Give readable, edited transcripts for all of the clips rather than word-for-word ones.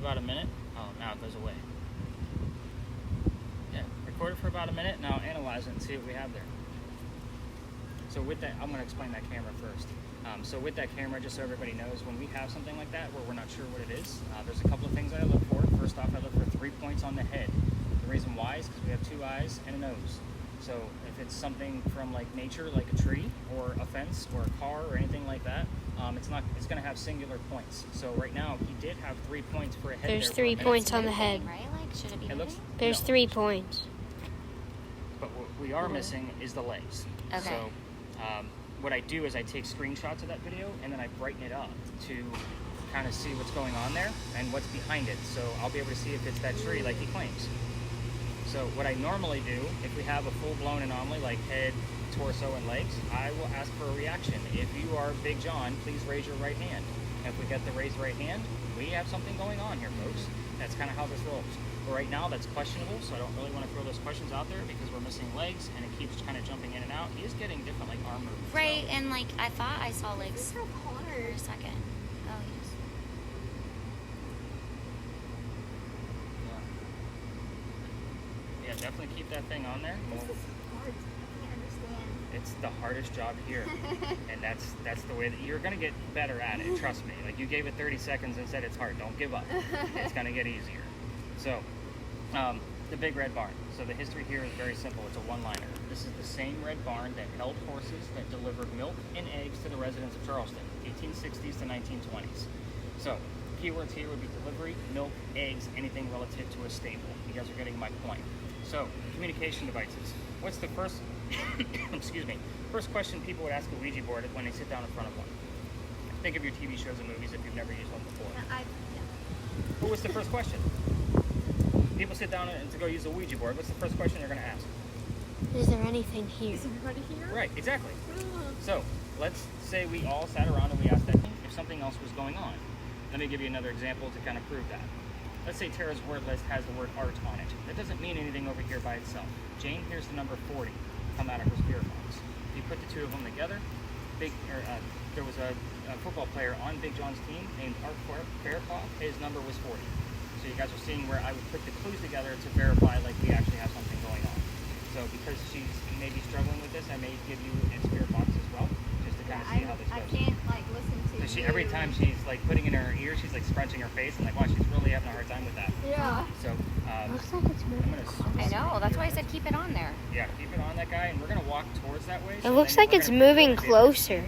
about a minute. Oh, now it goes away. Yeah, record it for about a minute. Now analyze it and see what we have there. So with that, I'm going to explain that camera first. So with that camera, just so everybody knows, when we have something like that where we're not sure what it is, there's a couple of things that I look for. First off, I look for 3 points on the head. The reason why is because we have 2 eyes and a nose. So if it's something from like nature, like a tree or a fence or a car or anything like that, it's going to have singular points. So right now, he did have 3 points for a head. There's 3 points on the head. Right? Like, should it be moving? There's 3 points. But what we are missing is the legs. Okay. So what I do is I take screenshots of that video and then I brighten it up to kind of see what's going on there and what's behind it. So I'll be able to see if it's that tree like he claims. So what I normally do, if we have a full-blown anomaly like head, torso, and legs, I will ask for a reaction. If you are Big John, please raise your right hand. If we get the raised right hand, we have something going on here, folks. That's kind of how this rolls. But right now, that's questionable, so I don't really want to throw those questions out there because we're missing legs and it keeps kind of jumping in and out. He is getting different like arm movements. Right, and like I thought I saw legs for a second. Oh, yes. Yeah, definitely keep that thing on there. This is hard. I can't understand. It's the hardest job here, and that's the way that you're gonna get better at it. Trust me. Like you gave it 30 seconds and said it's hard. Don't give up. It's gonna get easier. So, the big red barn. So the history here is very simple. It's a one-liner. This is the same red barn that held horses that delivered milk and eggs to the residents of Charleston, 1860s to 1920s. So, keywords here would be delivery, milk, eggs, anything relative to a stable. You guys are getting my point. So, communication devices. What's the first, excuse me, first question people would ask a Ouija board when they sit down in front of one? Think of your TV shows and movies if you've never used one before. What was the first question? People sit down and to go use a Ouija board. What's the first question you're going to ask? Is there anything here? Is everybody here? Right, exactly. So, let's say we all sat around and we asked that if something else was going on. Let me give you another example to kind of prove that. Let's say Tara's word list has the word art on it. That doesn't mean anything over here by itself. Jane hears the number 40 come out of her spirit box. If you put the two of them together, there was a football player on Big John's team named Art Fairclough. His number was 40. So you guys are seeing where I would put the clues together to verify like we actually have something going on. So because she's maybe struggling with this, I may give you a spirit box as well, just to kind of see how this goes. I can't like listen to So every time she's like putting in her ear, she's like scrunching her face and like, wow, she's really having a hard time with that. Yeah. So Looks like it's moving. I know. That's why I said keep it on there. Yeah, keep it on that guy, and we're gonna walk towards that way. It looks like it's moving closer.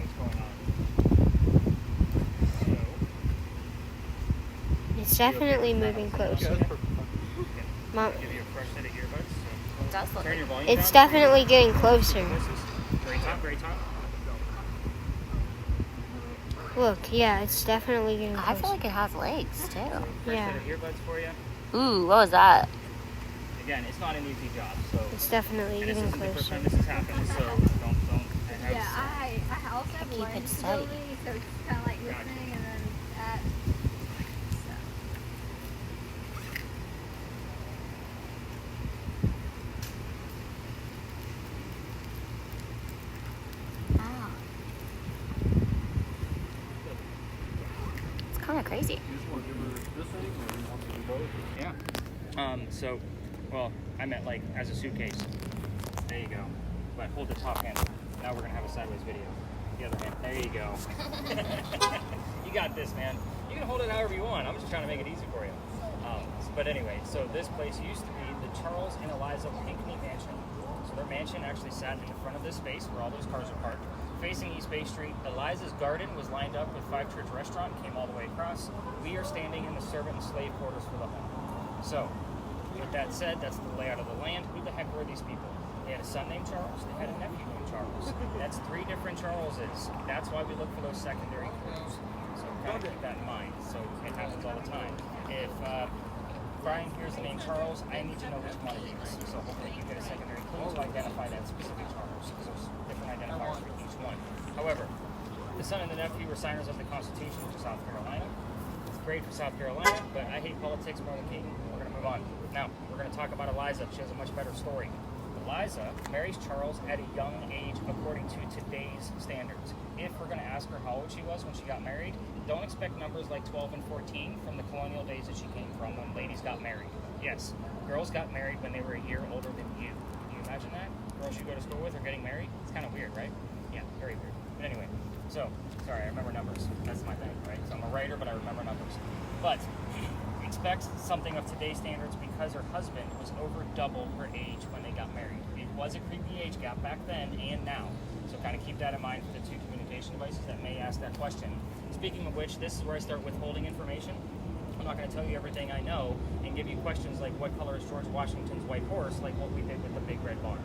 It's definitely moving closer. Mom, Give you a fresh set of earbuds. So It does look turn like your volume it's down. definitely getting closer. Very top, very top. Look, yeah, it's definitely getting I closer. feel like it has legs too. Fresh Yeah. set of earbuds for you. Ooh, what was that? Again, it's not an easy job, so. It's definitely And this getting isn't the first closer. time this has happened, so don't. Yeah, I also have Keep learning it steady. disability, so it's kind of like listening and then that. So. Wow. It's kind of crazy. Yeah. So, well, I meant like as a suitcase. There you go. But hold the top handle. Now we're gonna have a sideways video. The other hand. There you go. You got this, man. You can hold it however you want. I'm just trying to make it easy for you. But anyway, so this place used to be the Charles and Eliza Pinckney Mansion. So their mansion actually sat in the front of this space where all those cars are parked, facing East Bay Street. Eliza's garden was lined up with Five Church Restaurant, came all the way across. We are standing in the servant and slave quarters for the home. So, with that said, that's the layout of the land. Who the heck were these people? They had a son named Charles. They had a nephew named Charles. That's 3 different Charleses. That's why we look for those secondary clues. So kind of keep that in mind. So it happens all the time. If Brian hears the name Charles, I need to know which one it is. So hopefully you get a secondary clue to identify that specific Charles, because there's different identifiers for each one. However, the son and the nephew were signers of the Constitution of South Carolina. It's great for South Carolina, but I hate politics more than King. We're going to move on. Now, we're going to talk about Eliza. She has a much better story. Eliza marries Charles at a young age according to today's standards. If we're going to ask her how old she was when she got married, don't expect numbers like 12 and 14 from the colonial days that she came from when ladies got married. Yes, girls got married when they were a year older than you. Can you imagine that? Girls you go to school with are getting married? It's kind of weird, right? Yeah, very weird. But anyway, so, sorry, I remember numbers. That's my thing, right? So I'm a writer, but I remember numbers. But expect something of today's standards because her husband was over double her age when they got married. It was a creepy age gap back then and now. So kind of keep that in mind for the two communication devices that may ask that question. Speaking of which, this is where I start withholding information. I'm not going to tell you everything I know and give you questions like what color is George Washington's white horse, like what we did with the big red barn.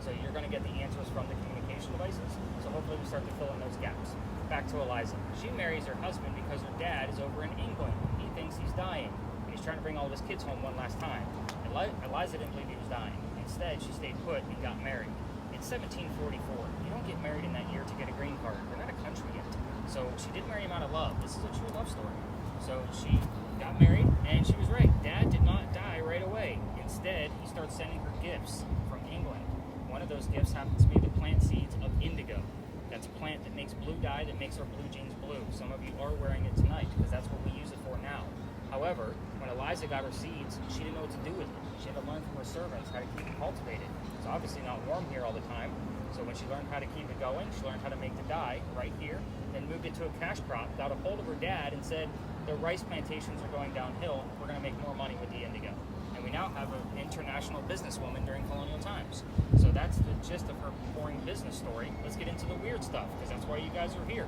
So you're going to get the answers from the communication devices. So hopefully we start to fill in those gaps. Back to Eliza. She marries her husband because her dad is over in England. He thinks he's dying. He's trying to bring all of his kids home one last time. Eliza didn't believe he was dying. Instead, she stayed put and got married. It's 1744. You don't get married in that year to get a green card. We're not a country yet. So she did marry him out of love. This is a true love story. So she got married, and she was right. Dad did not die right away. Instead, he starts sending her gifts from England. One of those gifts happens to be the plant seeds of indigo. That's a plant that makes blue dye that makes our blue jeans blue. Some of you are wearing it tonight because that's what we use it for now. However, when Eliza got her seeds, she didn't know what to do with it. She had to learn from her servants how to keep it cultivated. It's obviously not warm here all the time. So when she learned how to keep it going, she learned how to make the dye right here, then moved it to a cash crop, got a hold of her dad and said, the rice plantations are going downhill, we're going to make more money with the indigo. And we now have an international businesswoman during colonial times. So that's the gist of her boring business story. Let's get into the weird stuff, because that's why you guys are here.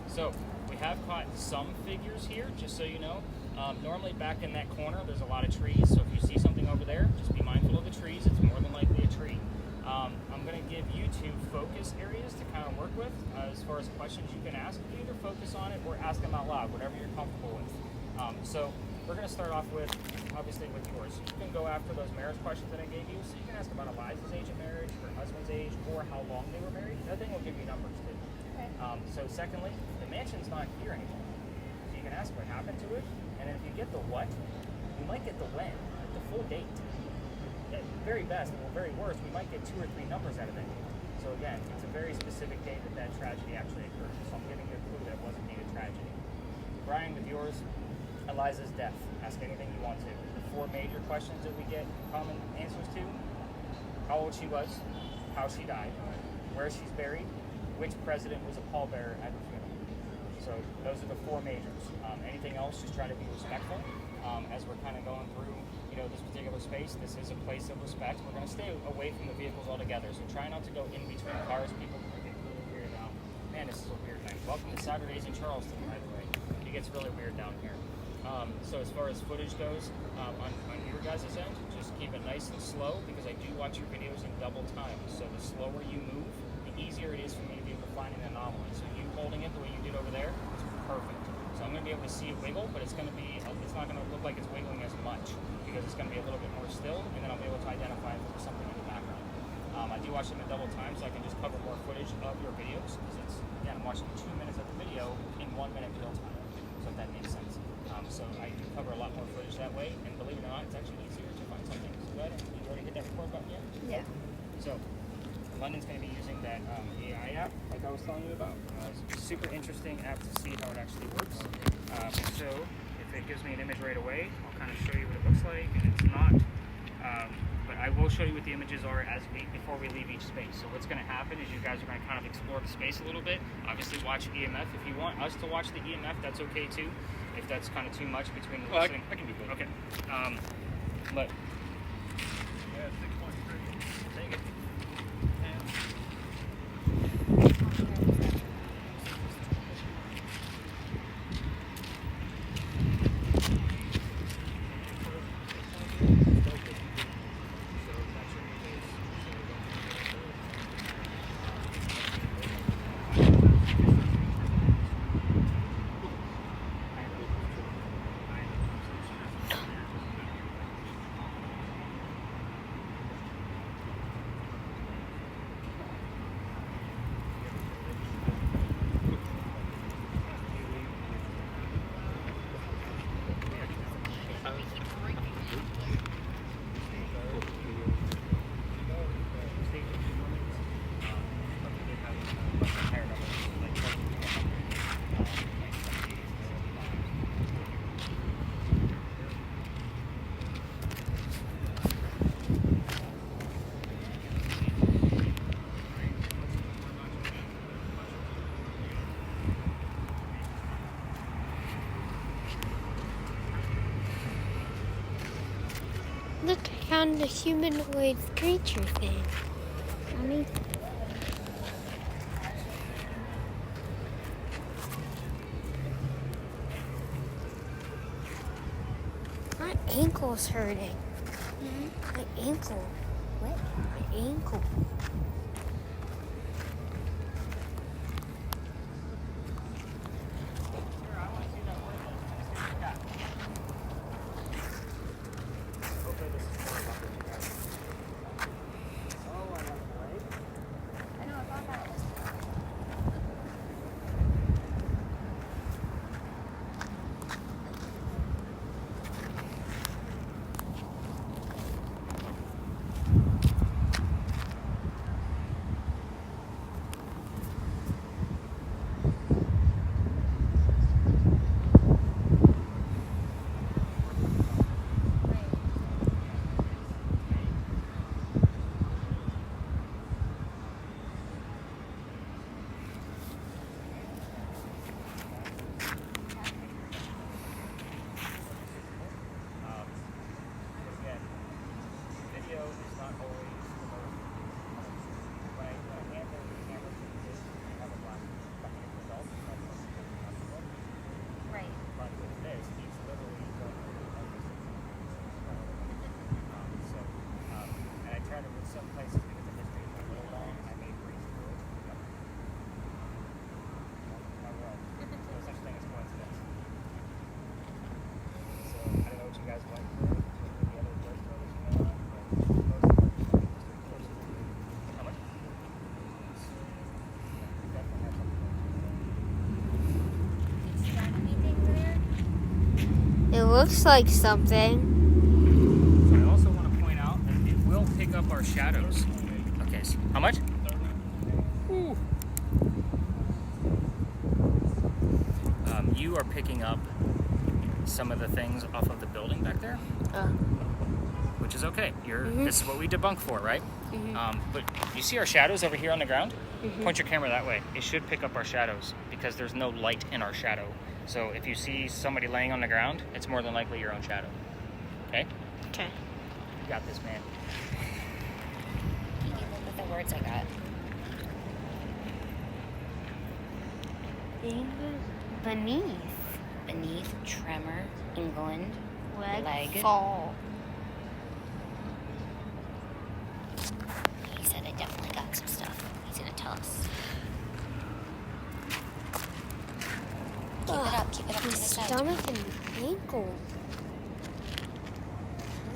So we have caught some figures here, just so you know. Normally back in that corner, there's a lot of trees. So if you see something over there, just be mindful of the trees. It's more than likely a tree. I'm going to give you two focus areas to kind of work with as far as questions you can ask. You either focus on it or ask them out loud, whatever you're comfortable with. So we're going to start off with, obviously, with yours. You can go after those marriage questions that I gave you. So you can ask about Eliza's age of marriage, her husband's age, or how long they were married. That thing will give you numbers too. Okay. So secondly, the mansion's not here anymore. So you can ask what happened to it, and then if you get the what, you might get the when, like the full date. At very best, or very worst, we might get 2 or 3 numbers out of that date. So again, it's a very specific date that that tragedy actually occurred. So I'm giving you a clue that it wasn't being a tragedy. Brian, with yours, Eliza's death. Ask anything you want to. The 4 major questions that we get common answers to: how old she was, how she died, where she's buried, which president was a pallbearer at her funeral. So those are the 4 majors. Anything else, just try to be respectful. As we're kind of going through, this particular space, this is a place of respect. We're going to stay away from the vehicles altogether. So try not to go in between cars. People are getting really weird now. Man, this is a weird night. Welcome to Saturdays in Charleston, by the way. It gets really weird down here. So as far as footage goes, on your guys' end, just keep it nice and slow because I do watch your videos in double time. So the slower you move, the easier it is for me to be able to find an anomaly. So you holding it the way you did over there is perfect. So I'm going to be able to see it wiggle, but it's not going to look like it's wiggling as much because it's going to be a little bit more still, and then I'll be able to identify if there's something in the background. I do watch them in double time so I can just cover more footage of your videos because I'm watching 2 minutes of the video in 1 minute real time, so if that makes sense. So I do cover a lot more footage that way, and believe it or not, it's actually easier to find something. So go ahead, you already hit that record button yet? Yeah. So London's going to be using that AI app like I was telling you about. It's a super interesting app to see how it actually works. So if it gives me an image right away, I'll kind of show you what it looks like, and it's not. But I will show you what the images are before we leave each space. So what's going to happen is you guys are going to kind of explore the space a little bit. Obviously watch EMF. If you want us to watch the EMF, that's okay too. If that's kind of too much between listening. I can do both. Okay. But Yeah, 6.3. take it. Look, I found a humanoid creature thing. Mommy. My ankle's hurting. Mm-hmm. My ankle. What? My ankle. I know, I thought that was. Again, video is not always the most. When I handle the camera to this, I have a black behind result. That's what's possible. Right. But with this, he's literally going over everything. And I try to, with some places, because the history is a little long, I may breeze through it. Yep. My world. No such thing as coincidence. So, I don't know what you guys went through. The other voice memos you know on, but most of them are history courses. How much? Definitely have something. Is that anything there? It looks like something. So I also want to point out that it will pick up our shadows. Okay, so how much? Ooh. You are picking up some of the things off of the building back there, which is okay. This is what we debunk for, right? But you see our shadows over here on the ground? Point your camera that way. It should pick up our shadows because there's no light in our shadow. So if you see somebody laying on the ground, it's more than likely your own shadow. Okay? Okay. You got this, man. Can you look at the words I got? Beneath. Beneath, tremor, England, leg. Fall. He said I definitely got some stuff. He's gonna tell us. Keep it up to the His side. stomach and ankle.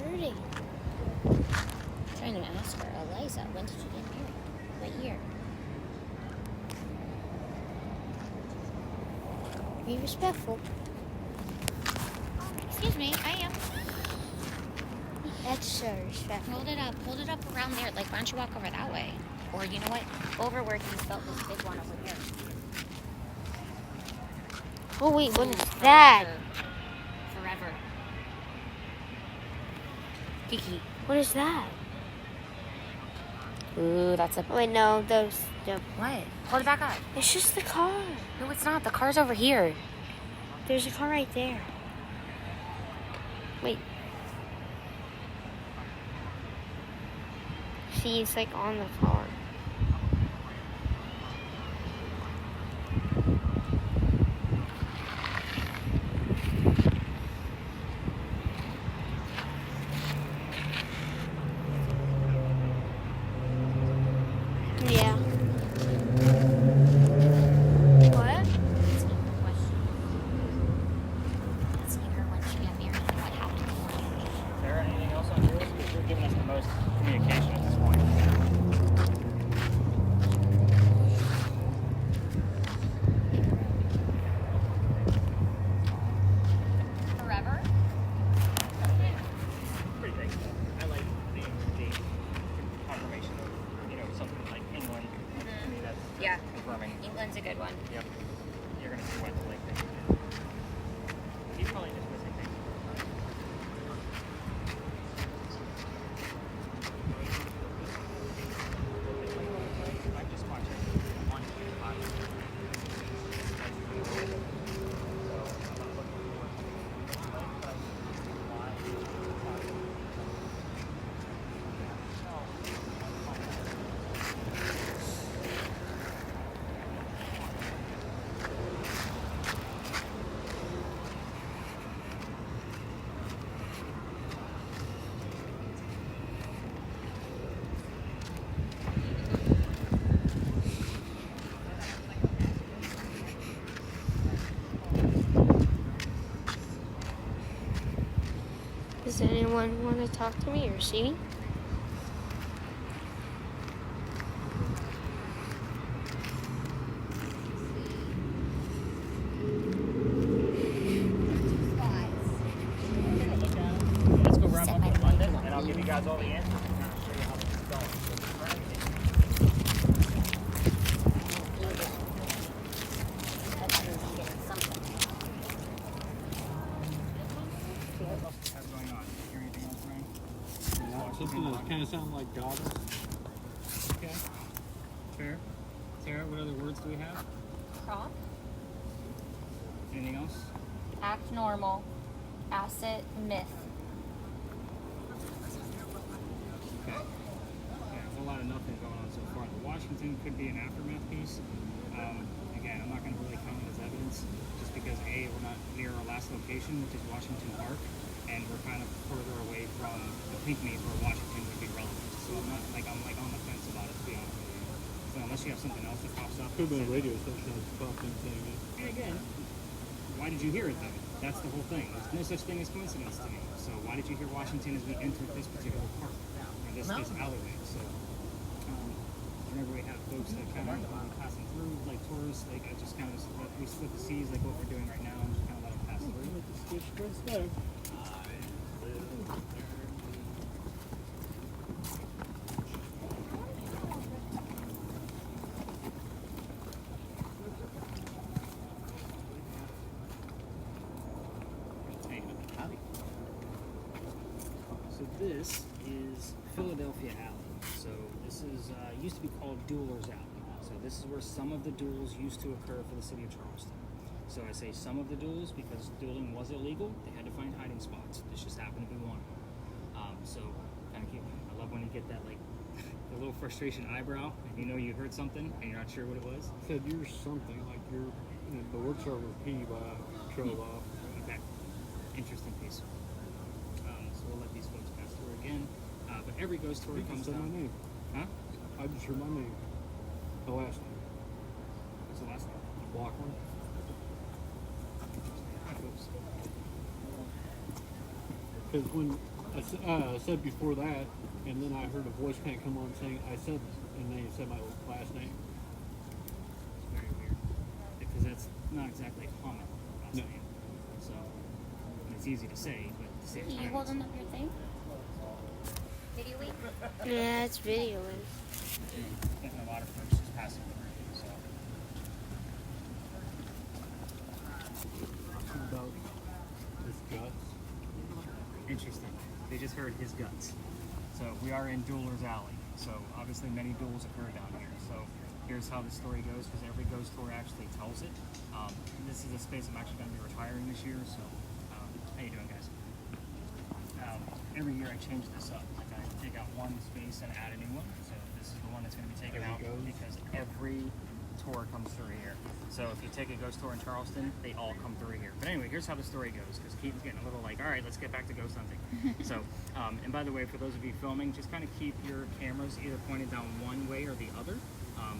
Hurting. I'm trying to ask her, Eliza, when did you get married? What year? Be respectful. Excuse me, I am. That's so respectful. Hold it up around there. Like, why don't you walk over that way? Or you know what? Over where he felt this big one over here. Oh wait, what is that? Forever. Kiki. What is that? Ooh, that's a. Oh wait, no, those. What? Hold it back up. It's just the car. No, it's not. The car's over here. There's a car right there. Wait. See, it's like on the car. Yeah. What? Asking her when she got married and what happened to her. Is there anything else on yours? Because you're giving us the most communication at this point. Forever? Pretty big stuff. I like the confirmation of, something like England. To me, that's Yeah. confirming. England's a good one. Yep. You're going to see why the lake thing. He's probably just missing things. I'm just watching on Does anyone want to talk to me or see? Let's go wrap up with London, and I'll give you guys all the answers and kind of show you how this is going. So, try anything. What's going on? Hear anything else, Ryan? Something that kind of sounds like goddess. Okay. Fair. Sarah, what other words do we have? Crop, Anything else? act normal, asset, myth. Okay. Yeah, there's a lot of nothing going on so far. The Washington could be an aftermath piece. Again, I'm not going to really count it as evidence, just because A, we're not near our last location, which is Washington Park, and we're kind of further away from the pink meat where Washington would be relevant. So I'm not like I'm on the fence about it, to be honest with you. So unless you have something else that pops up, Could have been a radio station that's popped in saying it. and again, why did you hear it though? That's the whole thing. There's no such thing as coincidence to me. So why did you hear Washington as we entered this particular park or this alleyway? So whenever we have folks that kind of passing through, like tourists, like I just kind of we split the seas, like what we're doing right now, and just kind of let them pass through. Hey, howdy. So this is Philadelphia Alley. So this is used to be called Duelers Alley. So this is where some of the duels used to occur for the city of Charleston. So I say some of the duels because dueling was illegal. They had to find hiding spots. This just happened to be one. So kind of cute. I love when you get that like the little frustration eyebrow, and you know you heard something and you're not sure what it was. Said you're something like you're the word started with P by trailed off. Okay. Interesting piece. So we'll let these folks pass through again. But every ghost story You comes just said my down. name. Huh? I just heard my name. The last name. What's the last name? Blockland. Hi, folks. Because when I said before that, and then I heard a voice kind of come on saying I said, and then he said my last name. It's very weird because that's not exactly a common last No. name. So it's easy to say, but at the same Are you time, holding up your thing? Video wait? Yeah, it's videoing. getting a lot of folks just passing through. So About his guts. interesting. They just heard his guts. So we are in Duelers Alley. So obviously many duels occur down here. So here's how the story goes, because every ghost tour actually tells it. This is a space I'm actually going to be retiring this year. So how you doing, guys? Every year I change this up. Like I take out one space and add a new one. So this is the one that's going to be taken out because every tour comes through here. So if you take a ghost tour in Charleston, they all come through here. But anyway, here's how the story goes, because Keaton's getting a little like, all right, let's get back to ghost hunting. So, and by the way, for those of you filming, just kind of keep your cameras either pointed down one way or the other.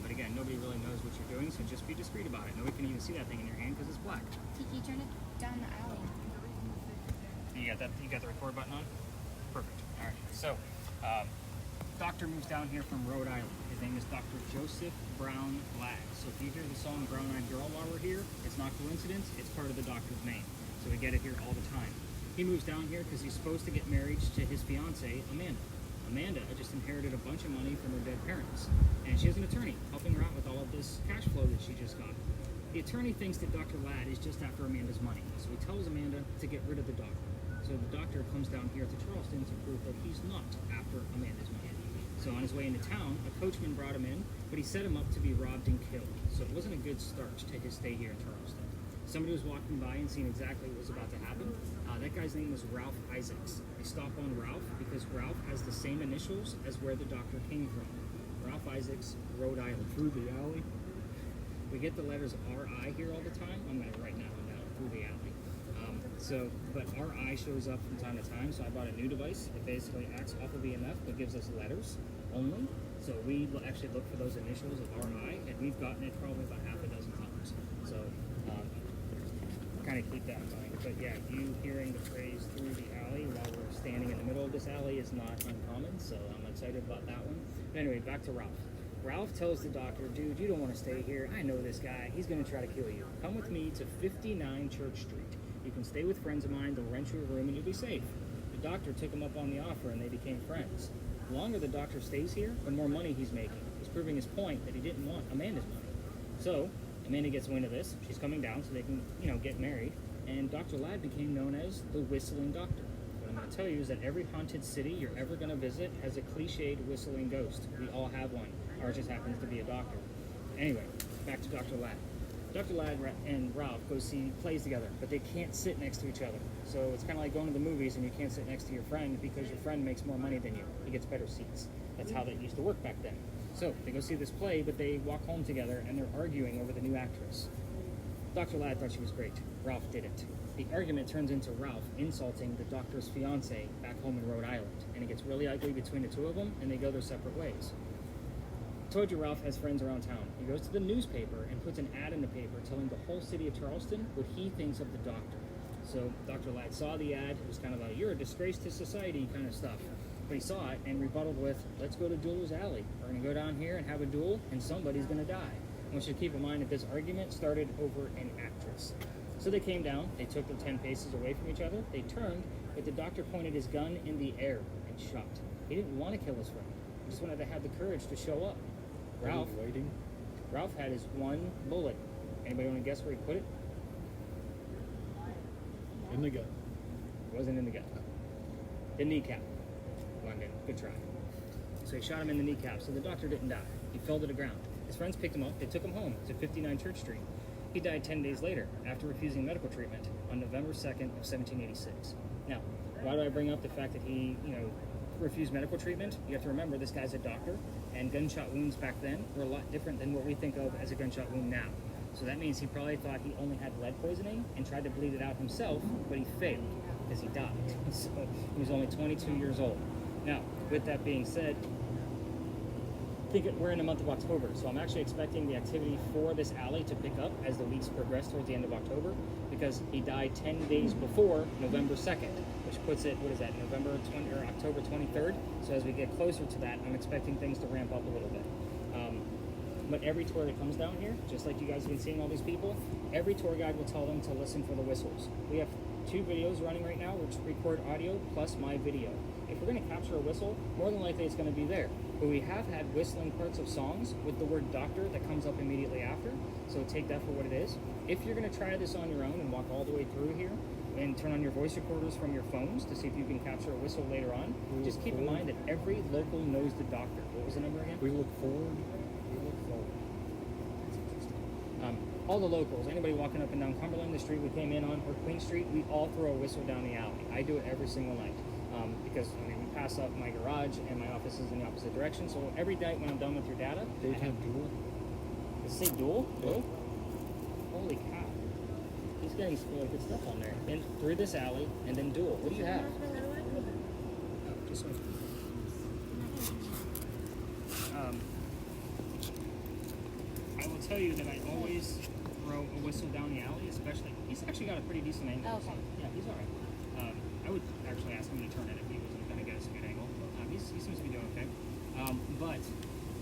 But again, nobody really knows what you're doing, so just be discreet about it. Nobody can even see that thing in your hand because it's black. Kiki, turn it down the alley. You got that? You got the record button on? Perfect. All right. So, doctor moves down here from Rhode Island. His name is Dr. Joseph Brown Ladd. So if you hear the song Brown Eyed Girl while we're here, it's not coincidence. It's part of the doctor's name. So we get it here all the time. He moves down here because he's supposed to get married to his fiancée, Amanda. Amanda just inherited a bunch of money from her dead parents. And she has an attorney helping her out with all of this cash flow that she just got. The attorney thinks that Dr. Ladd is just after Amanda's money. So he tells Amanda to get rid of the doctor. So the doctor comes down here to Charleston to prove that he's not after Amanda's money. So on his way into town, a coachman brought him in, but he set him up to be robbed and killed. So it wasn't a good start to his stay here in Charleston. Somebody was walking by and seeing exactly what was about to happen. That guy's name was Ralph Isaacs. They stop on Ralph because Ralph has the same initials as where the doctor came from. Ralph Isaacs, Rhode Island. Through the alley. We get the letters RI here all the time. I'm going to write that one down, through the alley. But RI shows up from time to time, so I bought a new device. It basically acts off of EMF, but gives us letters only. So we actually look for those initials of RI, and we've gotten it probably about half a dozen times. So kind of keep that in mind. But yeah, you hearing the phrase through the alley while we're this alley is not uncommon, so I'm excited about that one. But anyway, back to Ralph. Ralph tells the doctor, dude, you don't want to stay here. I know this guy. He's going to try to kill you. Come with me to 59 Church Street. You can stay with friends of mine. They'll rent you a room and you'll be safe. The doctor took him up on the offer and they became friends. The longer the doctor stays here, the more money he's making. He's proving his point that he didn't want Amanda's money. So Amanda gets wind of this. She's coming down so they can, get married. And Dr. Ladd became known as the Whistling Doctor. What I'm going to tell you is that every haunted city you're ever going to visit has a cliched whistling ghost. We all have one. Ours just happens to be a doctor. Anyway, back to Dr. Ladd. Dr. Ladd and Ralph go see plays together, but they can't sit next to each other. So it's kind of like going to the movies and you can't sit next to your friend because your friend makes more money than you. He gets better seats. That's how that used to work back then. So they go see this play, but they walk home together and they're arguing over the new actress. Dr. Ladd thought she was great. Ralph didn't. The argument turns into Ralph insulting the doctor's fiance back home in Rhode Island, and it gets really ugly between the two of them, and they go their separate ways. Told you Ralph has friends around town. He goes to the newspaper and puts an ad in the paper telling the whole city of Charleston what he thinks of the doctor. So Dr. Ladd saw the ad. It was kind of like, you're a disgrace to society kind of stuff. But he saw it and rebutted with, let's go to Dueler's Alley. We're going to go down here and have a duel, and somebody's going to die. I want you to keep in mind that this argument started over an actress. So they came down. They took them 10 paces away from each other. They turned, but the doctor pointed his gun in the air and shot. He didn't want to kill his friend. He just wanted to have the courage to show up. Ralph had his one bullet. Anybody want to guess where he put it? In the gut. It wasn't in the gut. The kneecap. London, good try. So he shot him in the kneecap, so the doctor didn't die. He fell to the ground. His friends picked him up. They took him home to 59 Church Street. He died 10 days later after refusing medical treatment on November 2nd of 1786. Now, why do I bring up the fact that he, refused medical treatment? You have to remember this guy's a doctor, and gunshot wounds back then were a lot different than what we think of as a gunshot wound now. So that means he probably thought he only had lead poisoning and tried to bleed it out himself, but he failed because he died. So he was only 22 years old. Now, with that being said, we're in the month of October, so I'm actually expecting the activity for this alley to pick up as the weeks progress towards the end of October, because he died 10 days before November 2nd, which puts it, October 23rd. So as we get closer to that, I'm expecting things to ramp up a little bit. But every tour that comes down here, just like you guys have been seeing all these people, every tour guide will tell them to listen for the whistles. We have 2 videos running right now, which record audio plus my video. If we're going to capture a whistle, more than likely it's going to be there. But we have had whistling parts of songs with the word doctor that comes up immediately after, so take that for what it is. If you're going to try this on your own and walk all the way through here and turn on your voice recorders from your phones to see if you can capture a whistle later on, just keep in mind that every local knows the doctor. What was the number again? We look forward. All the locals, anybody walking up and down Cumberland, the street we came in on, or Queen Street, we all throw a whistle down the alley. I do it every single night because we pass up my garage and my office is in the opposite direction. So every night when I'm done with your data, They have dual. does it say dual? Dual? Holy cow! He's getting really good stuff on there. And through this alley, and then dual. What do you have? Just one. I will tell you that I always throw a whistle down the alley, especially. He's actually got a pretty decent angle. Okay. Yeah, he's all right. I would actually ask him to turn it if he wasn't going to get us a good angle. He seems to be doing okay. But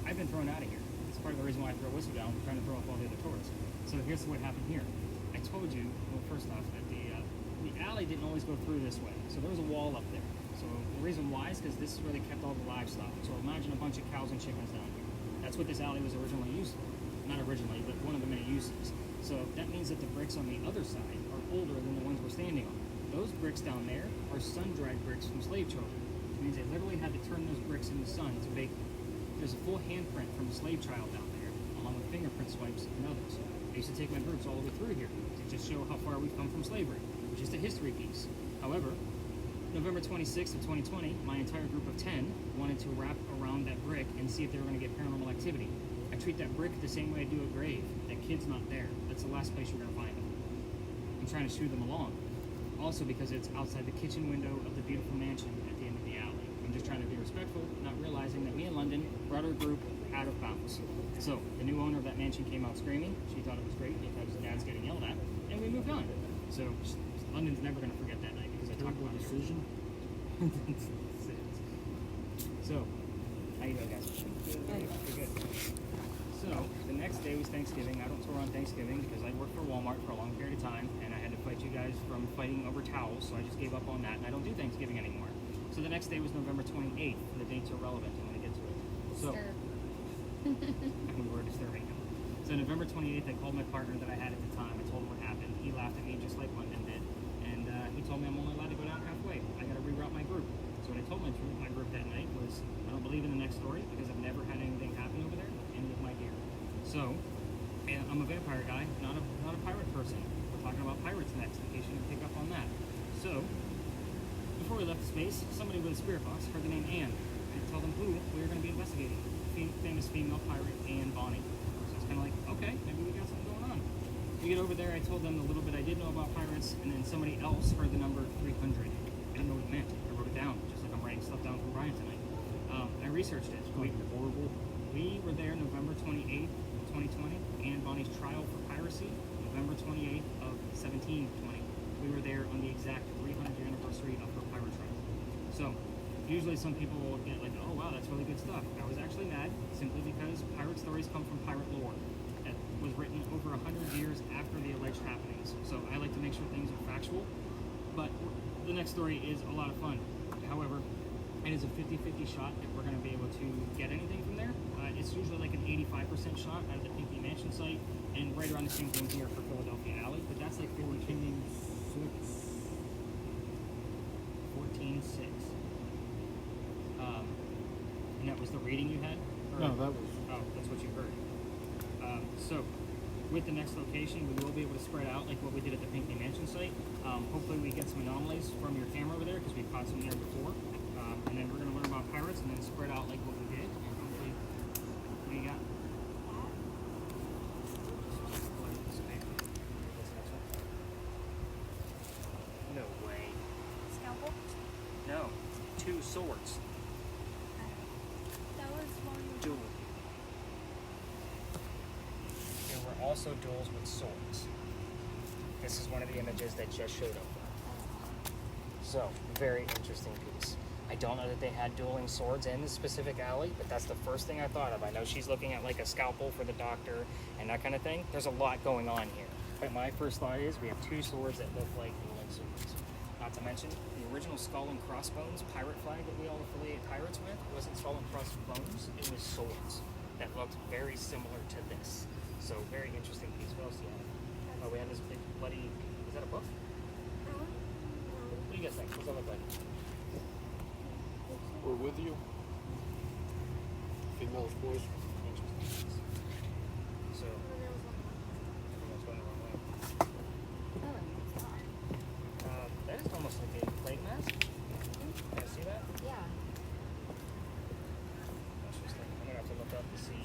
I've been thrown out of here. It's part of the reason why I throw a whistle down. I'm trying to throw off all the other tourists. So here's what happened here. I told you, well, first off, that the alley didn't always go through this way. So there was a wall up there. So the reason why is because this is where they kept all the livestock. So imagine a bunch of cows and chickens down here. That's what this alley was originally used for. Not originally, but one of the many uses. So that means that the bricks on the other side are older than the ones we're standing on. Those bricks down there are sun-dried bricks from slave children, which means they literally had to turn those bricks in the sun to bake them. There's a full handprint from a slave child down there, along with fingerprint swipes and others. I used to take my groups all the way through here to just show how far we've come from slavery, which is a history piece. However, November 26th of 2020, my entire group of 10 wanted to wrap around that brick and see if they were going to get paranormal activity. I treat that brick the same way I do a grave. That kid's not there. That's the last place you're going to find them. I'm trying to shoo them along. Also because it's outside the kitchen window of the beautiful mansion at the end of the alley. I'm just trying to be respectful, not realizing that me and London brought our group out of bounds. So the new owner of that mansion came out screaming. She thought it was great because the dad's getting yelled at, and we moved on. So London's never going to forget that night because I talked about decision. it. So, how you doing, guys? Good. So, the next day was Thanksgiving. I don't tour on Thanksgiving because I worked for Walmart for a long period of time, and I had to fight you guys from fighting over towels, so I just gave up on that, and I don't do Thanksgiving anymore. So the next day was November 28th. The dates are relevant. I'm going to get to it. So, we were disturbing him. So November 28th, I called my partner that I had at the time. I told him what happened. He laughed at me just like London did, and he told me I'm only allowed to go down halfway. I got to reroute my group. So what I told my group that night was, I don't believe in the next story because I've never had anything happen over there with any of my gear. So, and I'm a vampire guy, not a pirate person. We're talking about pirates next, in case you didn't pick up on that. So, before we left the space, somebody with a spirit box heard the name Anne. I told them who we were going to be investigating. Famous female pirate Anne Bonny. So it's kind of like, okay, maybe we got something going on. We get over there, I told them the little bit I did know about pirates, and then somebody else heard the number 300. I didn't know what it meant. I wrote it down, just like I'm writing stuff down from Brian tonight. I researched it. We were there November 28th, 2020. Anne Bonny's trial for piracy, November 28th of 1720. We were there on the exact 300th anniversary of her pirate trial. So, usually some people will get like, oh wow, that's really good stuff. I was actually mad simply because pirate stories come from pirate lore that was written over 100 years after the alleged happenings. So I like to make sure things are factual, but the next story is a lot of fun. However, it is a 50-50 shot if we're going to be able to get anything from there. It's usually like an 85% shot out of the Pinky Mansion site, and right around the same thing here for Philadelphia Alley, but that's like 14.6. And that was the reading you had? Or, No, that was. oh, that's what you heard. So, with the next location, we will be able to spread out like what we did at the Pinky Mansion site. Hopefully we get some anomalies from your camera over there because we've caught some there before. And then we're going to learn about pirates and then spread out like what we did. And hopefully, what do you got? No way. Scalpel? No. 2 swords. That was one. Duel. There were also duels with swords. This is one of the images that just showed up. So, very interesting piece. I don't know that they had dueling swords in this specific alley, but that's the first thing I thought of. I know she's looking at like a scalpel for the doctor and that kind of thing. There's a lot going on here. But my first thought is we have 2 swords that look like dueling swords. Not to mention, the original skull and crossbones pirate flag that we all affiliate pirates with wasn't skull and crossbones, it was swords that looked very similar to this. So, very interesting piece. What else do you have? Oh, we have this big bloody, is that a book? What do you guys think? What's that look like? We're with you. Females, boys. Interesting. So, everyone's going the wrong way. That is almost like a plague mask. Can I see that? Yeah. Interesting. I'm gonna have to look up to see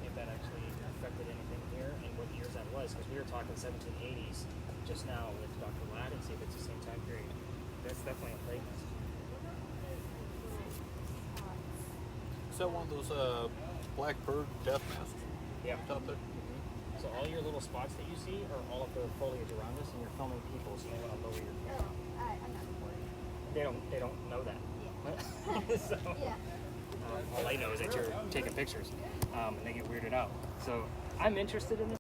if that actually affected anything here and what years that was, because we were talking 1780s just now with Dr. Ladd and see if it's the same time period. That's definitely a plague mask. Is that one of those black bird death masks Yeah. out there? So all your little spots that you see are all of the foliage around us, and you're filming people, so you want to lower your camera. I'm not recording. They don't know that. Yeah. So Yeah. all they know is that you're taking pictures, and they get weirded out. So I'm interested in this.